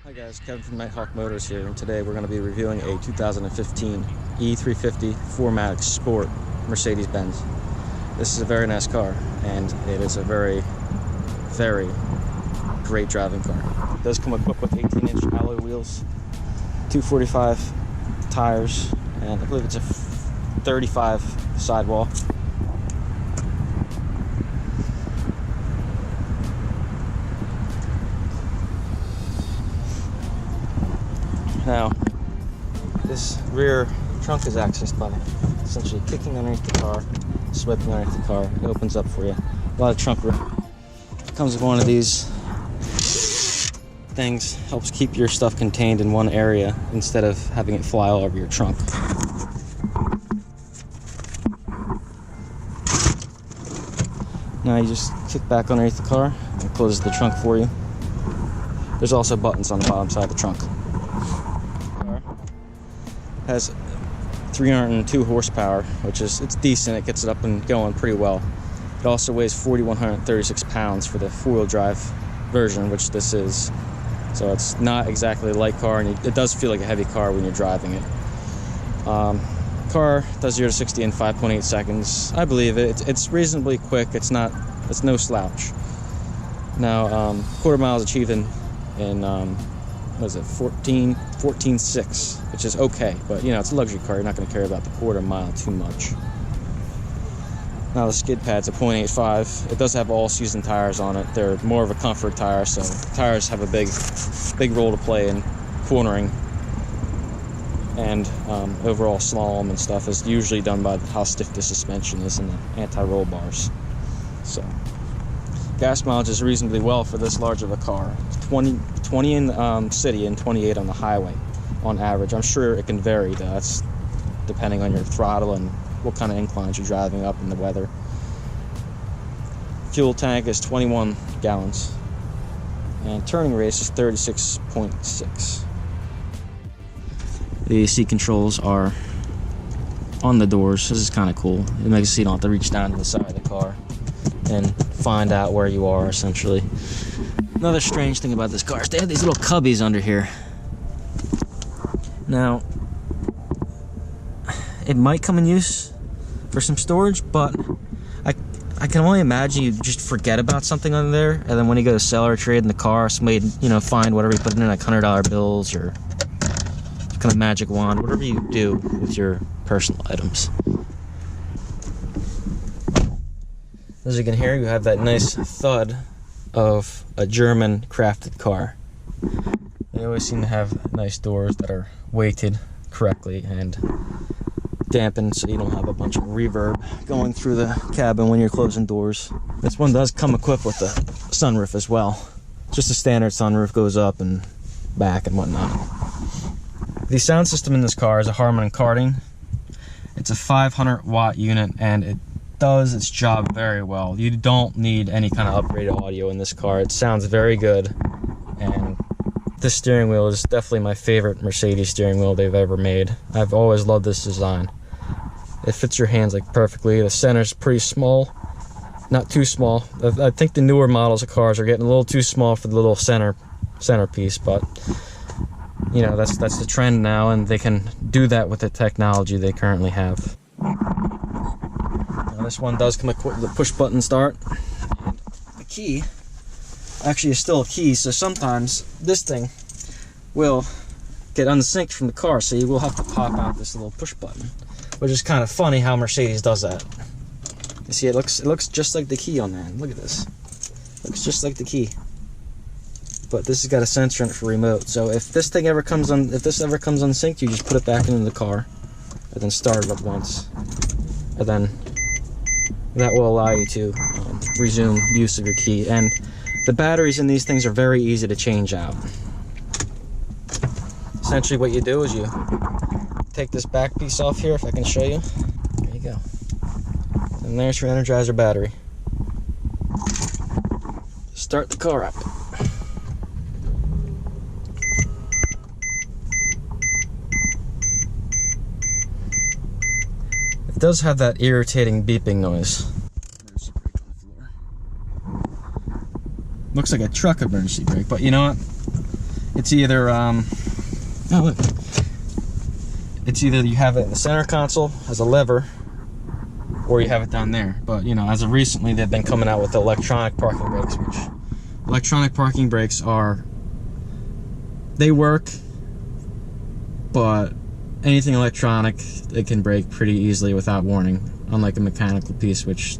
Hi guys, Kevin from Nighthawk Motors here, and today we're going to be reviewing a 2015 E350 4Matic Sport Mercedes Benz. This is a very nice car, and it is a very, very great driving car. It does come equipped with 18-inch alloy wheels, 245 tires, and I believe it's a 35 sidewall. Now, this rear trunk is accessed by essentially kicking underneath the car, swiping underneath the car. It opens up for you. A lot of trunk room. It comes with one of these things, helps keep your stuff contained in one area instead of having it fly all over your trunk. Now you just kick back underneath the car and it closes the trunk for you. There's also buttons on the bottom side of the trunk. Has 302 horsepower, which is it's decent. It gets it up and going pretty well. It also weighs 4,136 pounds for the four-wheel drive version, which this is. So it's not exactly a light car, and it does feel like a heavy car when you're driving it. Car does 0 to 60 in 5.8 seconds. I believe it. It's reasonably quick. It's no slouch. Now, quarter miles achieved in what is it, 14.6, which is okay, but you know, it's a luxury car. You're not going to care about the quarter mile too much. Now the skid pad's a 0.85. It does have all-season tires on it. They're more of a comfort tire, so tires have a big role to play in cornering, and overall slalom and stuff is usually done by how stiff the suspension is and the anti-roll bars. So gas mileage is reasonably well for this large of a car. 20 in city and 28 on the highway on average. I'm sure it can vary though. That's depending on your throttle and what kind of inclines you're driving up in the weather. Fuel tank is 21 gallons and turning radius is 36.6. The seat controls are on the doors. This is kind of cool. It makes it so you don't have to reach down to the side of the car and find out where you are, essentially. Another strange thing about this car is they have these little cubbies under here. Now, it might come in use for some storage, but I can only imagine you just forget about something under there, and then when you go to sell or trade in the car, somebody, find whatever you put in, like $100 bills or some kind of magic wand, whatever you do with your personal items. As you can hear, you have that nice thud of a German crafted car. They always seem to have nice doors that are weighted correctly and dampened so you don't have a bunch of reverb going through the cabin when you're closing doors. This one does come equipped with a sunroof as well. Just a standard sunroof, goes up and back and whatnot. The sound system in this car is a Harman Kardon. It's a 500 watt unit, and it does its job very well. You don't need any kind of upgraded audio in this car. It sounds very good, and this steering wheel is definitely my favorite Mercedes steering wheel they've ever made. I've always loved this design. It fits your hands like perfectly. The center's pretty small, not too small. I think the newer models of cars are getting a little too small for the little centerpiece, but you know, that's the trend now, and they can do that with the technology they currently have. Now, this one does come equipped with a push button start. And the key actually is still a key, so sometimes this thing will get unsynced from the car, so you will have to pop out this little push button, which is kind of funny how Mercedes does that. You see, it looks just like the key on there. Look at this. It looks just like the key, but this has got a sensor in it for remote. So if this ever comes unsynced, you just put it back into the car and then start it up once, and then that will allow you to resume use of your key. And the batteries in these things are very easy to change out. Essentially what you do is you take this back piece off here, if I can show you. There you go. And there's your Energizer battery. Start the car up. It does have that irritating beeping noise. Emergency brake on the floor. Looks like a truck emergency brake, but you know what? it's either oh look, it's either you have it in the center console as a lever, or you have it down there. But you know, as of recently, they've been coming out with electronic parking brakes, which electronic parking brakes are, they work, but anything electronic, it can break pretty easily without warning, unlike a mechanical piece, which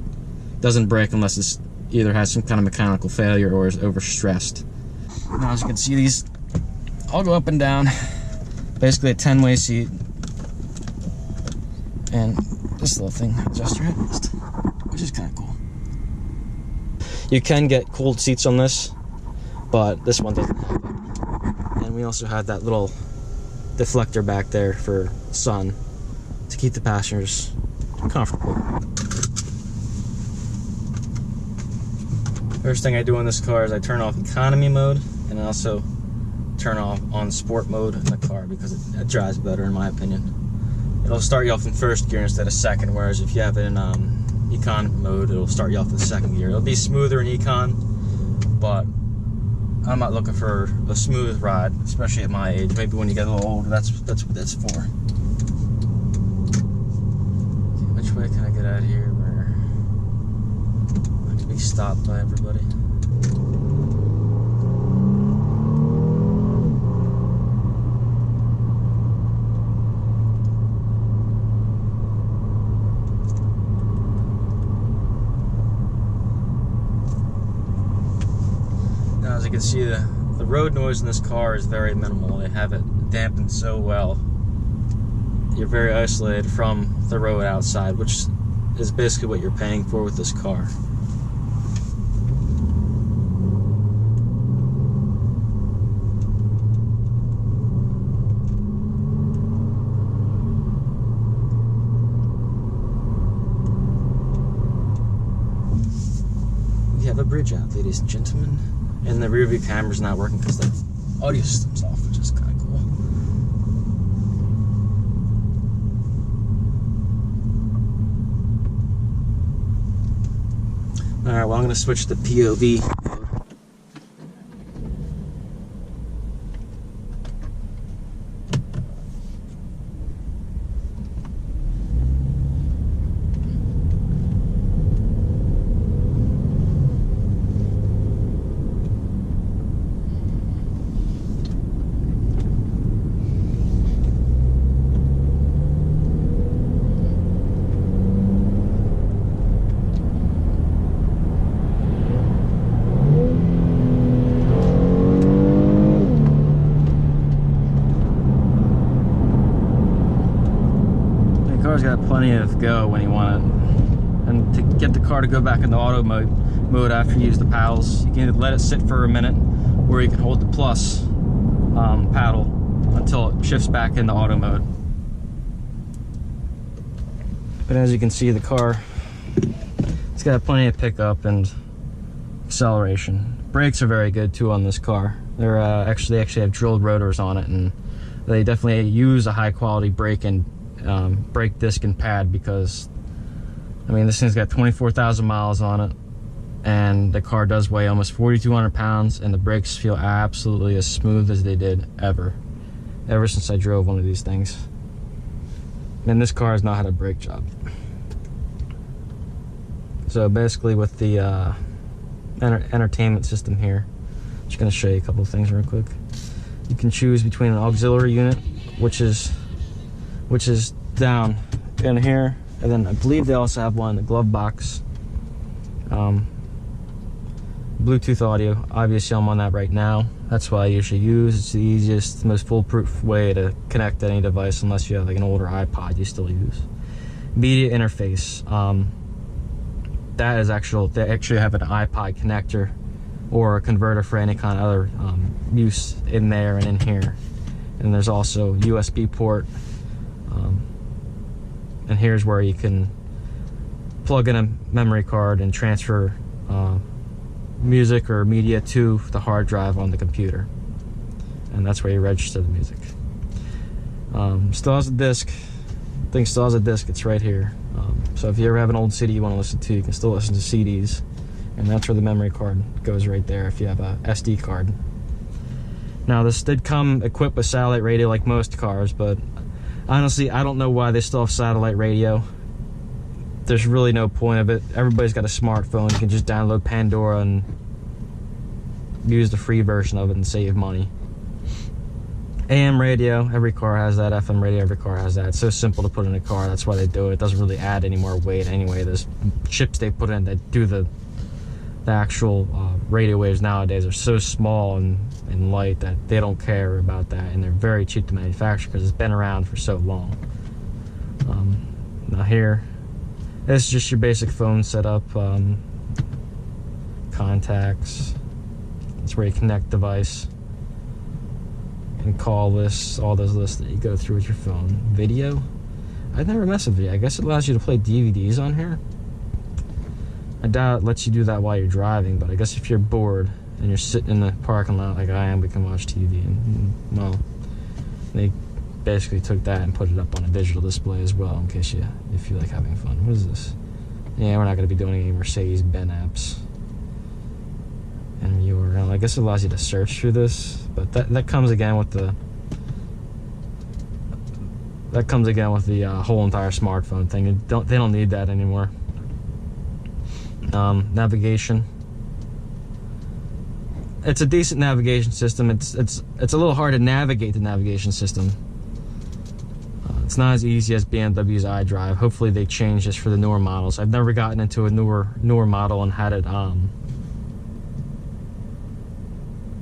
doesn't break unless it's either has some kind of mechanical failure or is overstressed. Now, as you can see, these all go up and down. Basically a 10-way seat, and this little thing adjusts your headrest, which is kind of cool. You can get cooled seats on this, but this one doesn't have it. And we also had that little deflector back there for sun to keep the passengers comfortable. First thing I do in this car is I turn off economy mode, and I also turn off on sport mode in the car because it drives better, in my opinion. It'll start you off in first gear instead of second, whereas if you have it in econ mode, it'll start you off in second gear. It'll be smoother in econ, but I'm not looking for a smooth ride, especially at my age. Maybe when you get a little older, that's what that's for. Okay, which way can I get out of here where I can be stopped by everybody? As you can see, the road noise in this car is very minimal. They have it dampened so well. You're very isolated from the road outside, which is basically what you're paying for with this car. We have a bridge out, ladies and gentlemen. And the rear view camera's not working because the audio system's off, which is kind of cool. Alright, well, I'm going to switch to POV. Car's got plenty of go when you want it, and to get the car to go back into auto mode after you use the paddles, you can either let it sit for a minute, or you can hold the plus paddle until it shifts back into auto mode. But as you can see, the car, it's got plenty of pickup and acceleration. Brakes are very good too on this car. They're they actually have drilled rotors on it, and they definitely use a high quality brake and brake disc and pad, because I mean, this thing's got 24,000 miles on it, and the car does weigh almost 4,200 pounds, and the brakes feel absolutely as smooth as they did ever since I drove one of these things. And this car has not had a brake job. So basically, with the entertainment system here, I'm just going to show you a couple of things real quick. You can choose between an auxiliary unit, which is down in here, and then I believe they also have one in the glove box. Bluetooth audio, obviously I'm on that right now. That's what I usually use. It's the easiest, most foolproof way to connect to any device, unless you have like an older iPod you still use. Media interface, that is they actually have an iPod connector or a converter for any kind of other use in there and in here. And there's also USB port, and here's where you can plug in a memory card and transfer music or media to the hard drive on the computer, and that's where you register the music. Still has a disc. Thing still has a disc. It's right here. So if you ever have an old CD you want to listen to, you can still listen to CDs, and that's where the memory card goes, right there, if you have a SD card. Now this did come equipped with satellite radio like most cars, but honestly I don't know why they still have satellite radio. There's really no point of it. Everybody's got a smartphone. You can just download Pandora and use the free version of it and save money. AM radio, every car has that. FM radio, every car has that. It's so simple to put in a car. That's why they do it. It doesn't really add any more weight anyway. Those chips they put in that do the actual radio waves nowadays are so small and light that they don't care about that, and they're very cheap to manufacture because it's been around for so long. Now here, this is just your basic phone setup. Contacts. That's where you connect device. And call lists, all those lists that you go through with your phone. Video. I've never messed with video. I guess it allows you to play DVDs on here. I doubt it lets you do that while you're driving, but I guess if you're bored and you're sitting in the parking lot like I am, we can watch TV. And, well, they basically took that and put it up on a digital display as well, in case if you like having fun. What is this? Yeah, we're not going to be doing any Mercedes Benz apps. And URL. I guess it allows you to search through this, but that comes again with the whole entire smartphone thing. They don't need that anymore. Navigation. It's a decent navigation system. It's a little hard to navigate the navigation system. It's not as easy as BMW's iDrive. Hopefully they change this for the newer models. I've never gotten into a newer model and had it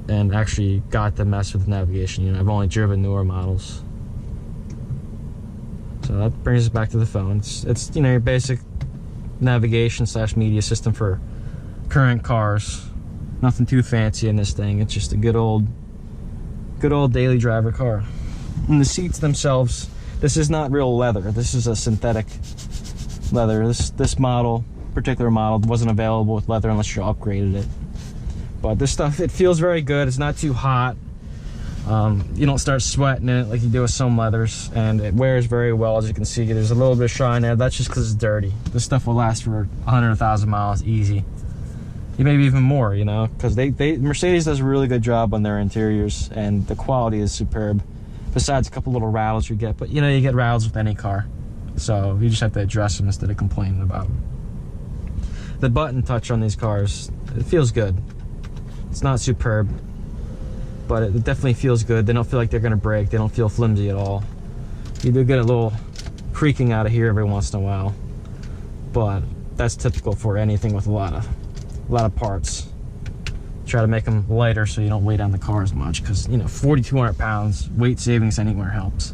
and actually got to mess with navigation. You know, I've only driven newer models. So that brings us back to the phone. It's you know, your basic navigation / media system for current cars. Nothing too fancy in this thing. It's just a good old daily driver car. And the seats themselves, this is not real leather. This is a synthetic leather. This particular model wasn't available with leather unless you upgraded it. But this stuff, it feels very good. It's not too hot. You don't start sweating in it like you do with some leathers, and it wears very well. As you can see, there's a little bit of shine there. That's just because it's dirty. This stuff will last for 100,000 miles easy. Maybe even more, you know, because Mercedes does a really good job on their interiors, and the quality is superb. Besides a couple little rattles you get, but you know, you get rattles with any car, so you just have to address them instead of complaining about them. The button touch on these cars, it feels good. It's not superb, but it definitely feels good. They don't feel like they're gonna break. They don't feel flimsy at all. You do get a little creaking out of here every once in a while, but that's typical for anything with a lot of parts. Try to make them lighter so you don't weigh down the car as much, because you know, 4,200 pounds weight savings anywhere helps.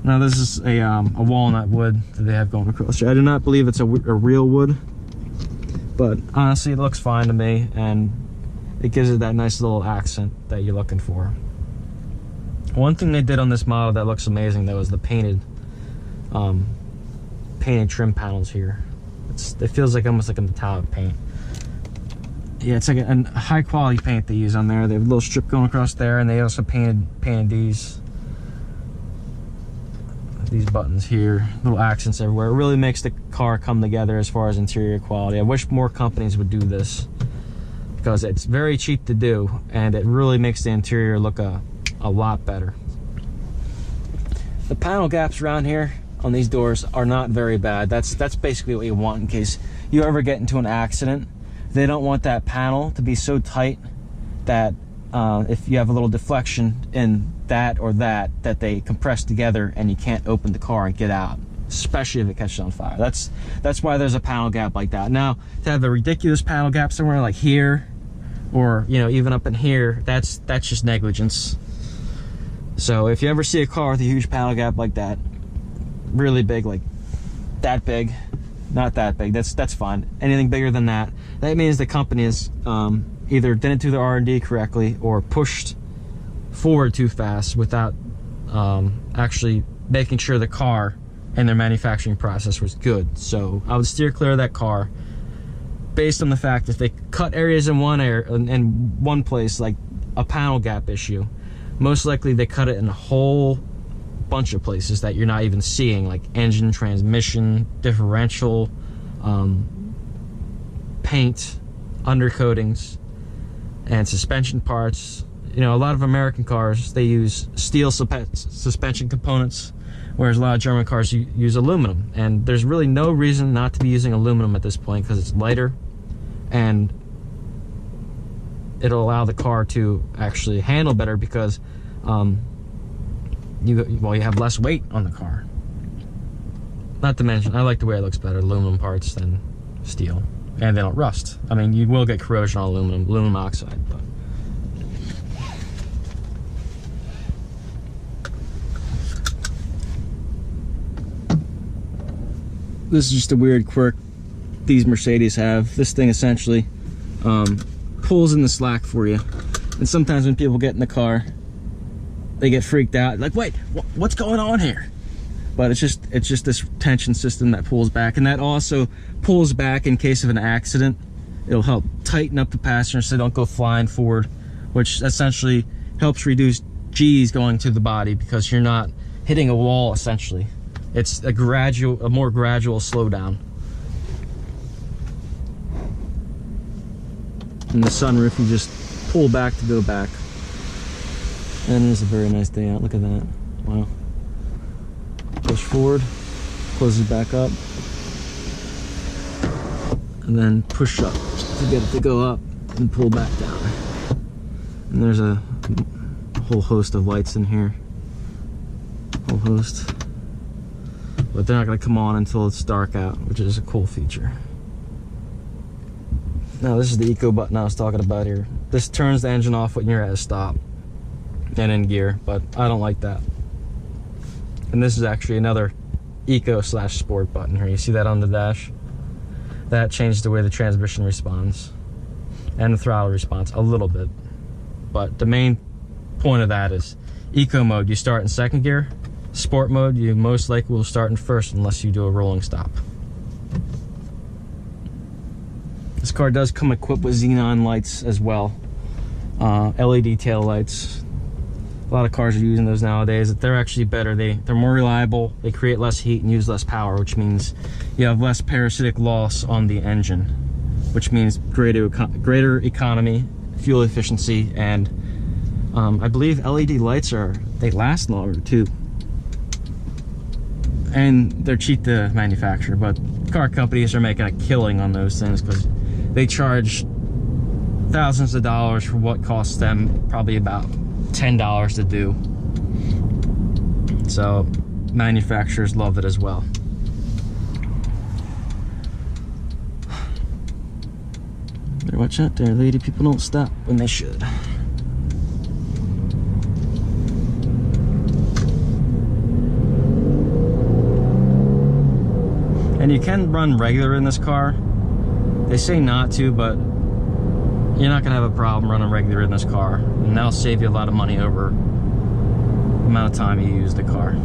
Now this is a walnut wood that they have going across here. I do not believe it's a real wood, but honestly it looks fine to me, and it gives it that nice little accent that you're looking for. One thing they did on this model that looks amazing though is the painted trim panels here. It feels like almost like a metallic paint. Yeah, it's like a high quality paint they use on there. They have a little strip going across there, and they also painted these buttons here, little accents everywhere. It really makes the car come together as far as interior quality. I wish more companies would do this, because it's very cheap to do, and it really makes the interior look a lot better. The panel gaps around here on these doors are not very bad. That's basically what you want in case you ever get into an accident. They don't want that panel to be so tight that if you have a little deflection in that or that they compress together and you can't open the car and get out, especially if it catches on fire. That's why there's a panel gap like that. Now, to have a ridiculous panel gap somewhere like here, or you know, even up in here, that's just negligence. So if you ever see a car with a huge panel gap like that, really big, like that big, not that big, that's fine. Anything bigger than that, that means the company is either didn't do the R&D correctly or pushed forward too fast without actually making sure the car and their manufacturing process was good. So I would steer clear of that car based on the fact if they cut areas in one place, like a panel gap issue, most likely they cut it in a whole bunch of places that you're not even seeing, like engine, transmission, differential, paint, undercoatings, and suspension parts, you know, a lot of American cars, they use steel suspension components, whereas a lot of German cars use aluminum. And there's really no reason not to be using aluminum at this point, because it's lighter and it'll allow the car to actually handle better, because you have less weight on the car. Not to mention, I like the way it looks better, aluminum parts than steel, and they don't rust. I mean, you will get corrosion on aluminum oxide, but this is just a weird quirk these Mercedes have. This thing essentially pulls in the slack for you, and sometimes when people get in the car, they get freaked out, like, wait, what's going on here? But it's just this tension system that pulls back, and that also pulls back in case of an accident. It'll help tighten up the passenger so they don't go flying forward, which essentially helps reduce G's going to the body, because you're not hitting a wall essentially. It's a more gradual slowdown. And the sunroof, you just pull back to go back. And it is a very nice day out. Look at that. Wow. Push forward, closes back up, and then push up to get it to go up and pull back down. And there's a whole host of lights in here. Whole host. But they're not going to come on until it's dark out, which is a cool feature. Now this is the eco button I was talking about here. This turns the engine off when you're at a stop and in gear, but I don't like that. And this is actually another eco/sport button here. You see that on the dash? That changes the way the transmission responds and the throttle response a little bit. But the main point of that is eco mode, you start in second gear. Sport mode, you most likely will start in first unless you do a rolling stop. This car does come equipped with Xenon lights as well. LED tail lights. A lot of cars are using those nowadays. They're actually better. They're more reliable. They create less heat and use less power, which means you have less parasitic loss on the engine, which means greater economy, fuel efficiency, and I believe LED lights they last longer too. And they're cheap to manufacture, but car companies are making a killing on those things because they charge thousands of dollars for what costs them probably about $10 to do. So manufacturers love it as well. Better watch out there, lady. People don't stop when they should. And you can run regular in this car. They say not to, but you're not gonna have a problem running regular in this car, and that'll save you a lot of money over the amount of time you use the car.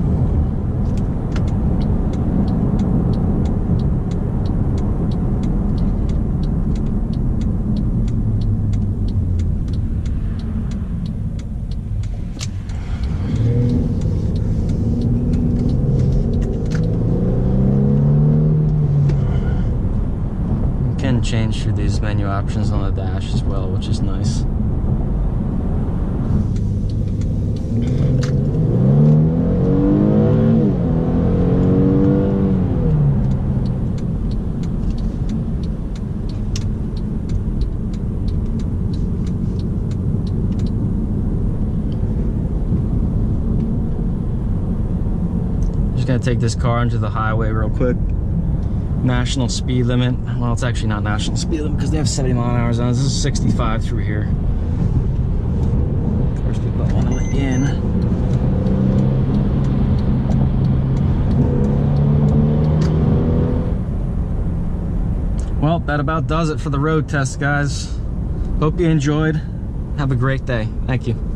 Change through these menu options on the dash as well, which is nice. Just gonna take this car into the highway real quick. National speed limit. Well, it's actually not national speed limit because they have 70 mile/hour zones. This is 65 through here. Of course, people don't want to let you in. Well, that about does it for the road test, guys. Hope you enjoyed. Have a great day. Thank you.